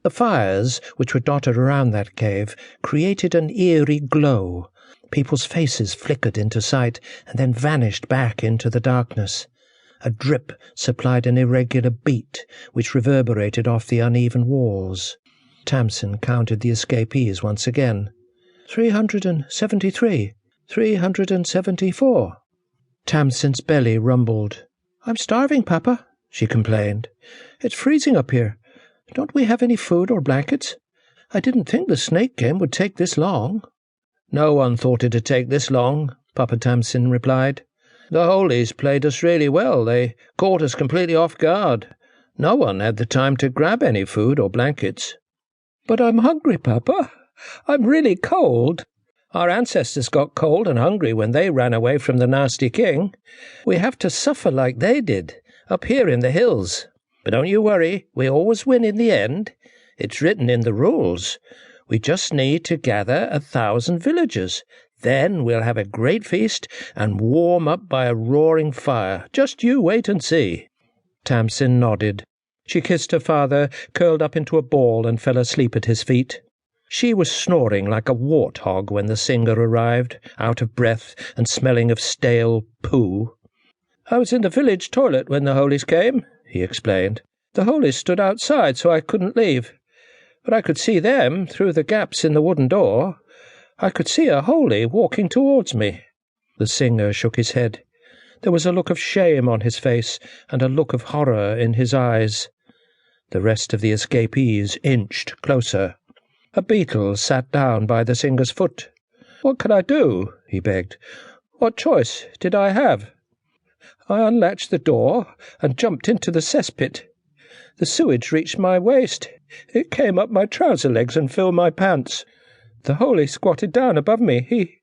The fires, which were dotted around that cave, created an eerie glow. People's faces flickered into sight and then vanished back into the darkness. A drip supplied an irregular beat, which reverberated off the uneven walls. Tamsin counted the escapees once again. 373. 374. Tamsin's belly rumbled. "I'm starving, Papa," she complained. "It's freezing up here. Don't we have any food or blankets? I didn't think the snake game would take this long." "No one thought it'd take this long," Papa Tamsin replied. "The holies played us really well. They caught us completely off guard. No one had the time to grab any food or blankets." "But I'm hungry, Papa. I'm really cold." "Our ancestors got cold and hungry when they ran away from the nasty king. We have to suffer like they did, up here in the hills. But don't you worry, we always win in the end. It's written in the rules. We just need to gather 1,000 villagers. Then we'll have a great feast and warm up by a roaring fire. Just you wait and see." Tamsin nodded. She kissed her father, curled up into a ball, and fell asleep at his feet. She was snoring like a warthog when the singer arrived, out of breath and smelling of stale poo. "I was in the village toilet when the holies came," he explained. "The holies stood outside, so I couldn't leave. But I could see them through the gaps in the wooden door. I could see a holy walking towards me." The singer shook his head. There was a look of shame on his face and a look of horror in his eyes. The rest of the escapees inched closer. A beetle sat down by the singer's foot. "What could I do?" he begged. "What choice did I have?" "I unlatched the door and jumped into the cesspit. The sewage reached my waist. It came up my trouser legs and filled my pants. The holy squatted down above me.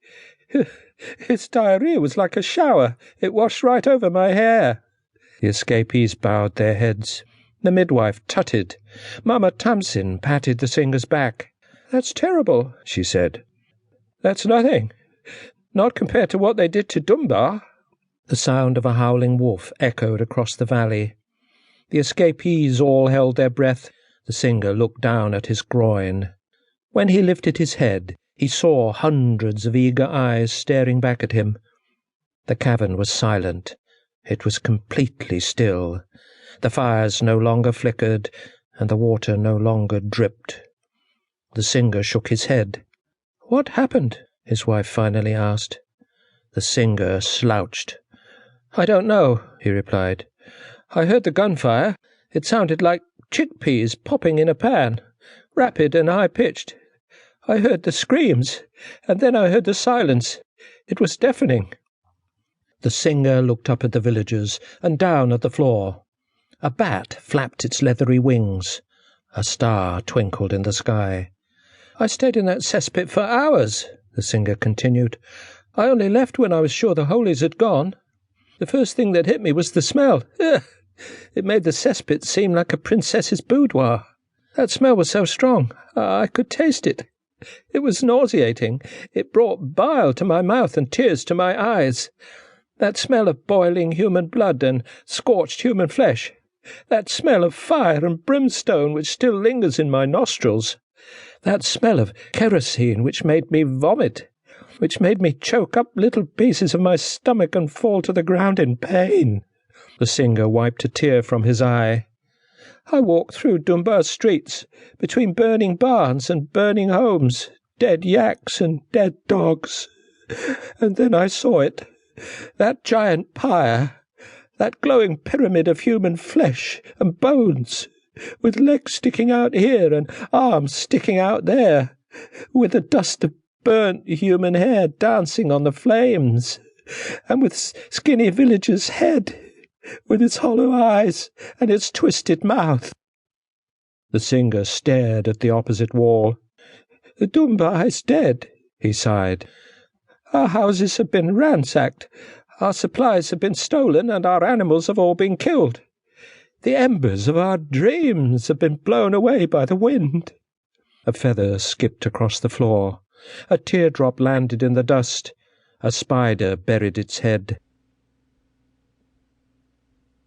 His diarrhea was like a shower. It washed right over my hair." The escapees bowed their heads. The midwife tutted. Mama Tamsin patted the singer's back. "That's terrible," she said. "That's nothing. Not compared to what they did to Dunbar." The sound of a howling wolf echoed across the valley. The escapees all held their breath. The singer looked down at his groin. When he lifted his head, he saw hundreds of eager eyes staring back at him. The cavern was silent. It was completely still. The fires no longer flickered, and the water no longer dripped. The singer shook his head. "What happened?" his wife finally asked. The singer slouched. "I don't know," he replied. "I heard the gunfire. It sounded like chickpeas popping in a pan, rapid and high-pitched. I heard the screams, and then I heard the silence. It was deafening." The singer looked up at the villagers and down at the floor. A bat flapped its leathery wings. A star twinkled in the sky. "I stayed in that cesspit for hours," the singer continued. "I only left when I was sure the holies had gone. The first thing that hit me was the smell. Ugh! It made the cesspit seem like a princess's boudoir. That smell was so strong, I could taste it. It was nauseating. It brought bile to my mouth and tears to my eyes. That smell of boiling human blood and scorched human flesh. That smell of fire and brimstone which still lingers in my nostrils. That smell of kerosene which made me vomit, which made me choke up little pieces of my stomach and fall to the ground in pain." The singer wiped a tear from his eye. "I walked through Dunbar's streets, between burning barns and burning homes, dead yaks and dead dogs. And then I saw it, that giant pyre, that glowing pyramid of human flesh and bones, with legs sticking out here and arms sticking out there, with the dust of burnt human hair dancing on the flames, and with skinny villager's head, with its hollow eyes and its twisted mouth." The singer stared at the opposite wall. "Dunbar is dead," he sighed. "Our houses have been ransacked, our supplies have been stolen, and our animals have all been killed. The embers of our dreams have been blown away by the wind." A feather skipped across the floor. A teardrop landed in the dust. A spider buried its head.